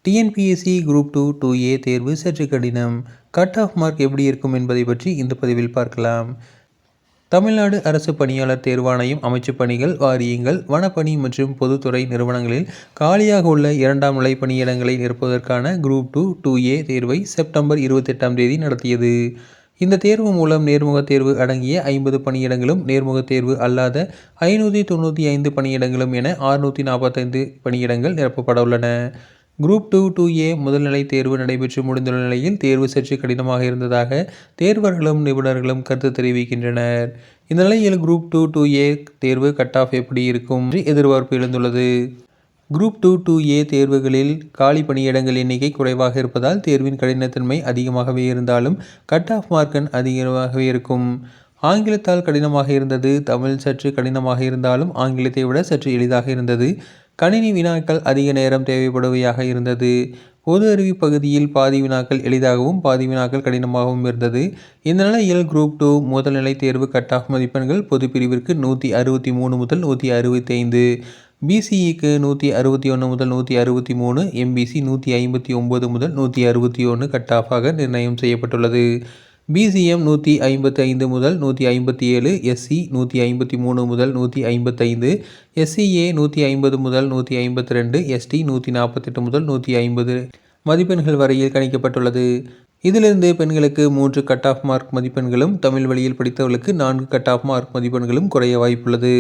TNPSC group 2 2A தேர்வு சற்று கடினம். கட் ஆஃப் மார்க் எப்படி இருக்கும் என்பதை பற்றி இந்த பதிவில் பார்க்கலாம். தமிழ்நாடு அரசு பணியாளர் தேர்வாணையம் அமைச்சுப் பணிகள், வாரியங்கள், வனப்பணி மற்றும் பொதுத்துறை நிறுவனங்களில் காலியாக உள்ள 2ஆம் நிலை பணியிடங்களை நிரப்புவதற்கான குரூப் 2 2A தேர்வை செப்டம்பர் 28ஆம் தேதி நடத்தியது. இந்த தேர்வு மூலம் நேர்முகத் தேர்வு அடங்கிய 50 பணியிடங்களும், நேர்முகத் தேர்வு அல்லாத 595 பணியிடங்களும் என 645 பணியிடங்கள் நிரப்பப்பட உள்ளன. குரூப் 2 2A முதல்நிலை தேர்வு நடைபெற்று முடிந்துள்ள நிலையில் தேர்வு சற்று கடினமாக இருந்ததாக தேர்வர்களும் நிபுணர்களும் கருத்து தெரிவிக்கின்றனர். இந்த நிலையில் குரூப் 2 2A தேர்வு கட் ஆஃப் எப்படி இருக்கும் என்று எதிர்பார்ப்பு எழுந்துள்ளது. குரூப் 2 2A தேர்வுகளில் காலி பணியிடங்கள் எண்ணிக்கை குறைவாக இருப்பதால் தேர்வின் கடினத்தன்மை அதிகமாகவே இருந்தாலும் கட் ஆஃப் மார்க் அதிகமாகவே இருக்கும். ஆங்கிலத்தால் கடினமாக இருந்தது. தமிழ் சற்று கடினமாக இருந்தாலும் ஆங்கிலத்தை விட சற்று எளிதாக இருந்தது. கணினி வினாக்கள் அதிக நேரம் தேவைப்படுவையாக இருந்தது. பொது அறிவு பகுதியில் பாதி வினாக்கள் எளிதாகவும் பாதி வினாக்கள் கடினமாகவும் இருந்தது. இந்த நிலையில் குரூப் 2 முதல்நிலை தேர்வு கட் ஆஃப் மதிப்பெண்கள் பொது பிரிவிற்கு 163 முதல் 165, பிசிஇக்கு 161 முதல் 163, எம்பிசி 159 முதல் 161 கட் ஆஃபாக நிர்ணயம் செய்யப்பட்டுள்ளது. பிசிஎம் 155 முதல் 157, எஸ்சி 153 முதல் 155, எஸ்சிஏ 150 முதல் 152, எஸ்டி 148 முதல் 150 மதிப்பெண்கள் வரையில் கணிக்கப்பட்டுள்ளது. இதிலிருந்து பெண்களுக்கு 3 கட் ஆஃப் மார்க் மதிப்பெண்களும், தமிழ் வழியில் படித்தவர்களுக்கு 4 கட் ஆஃப் மார்க் மதிப்பெண்களும் குறைய வாய்ப்புள்ளது.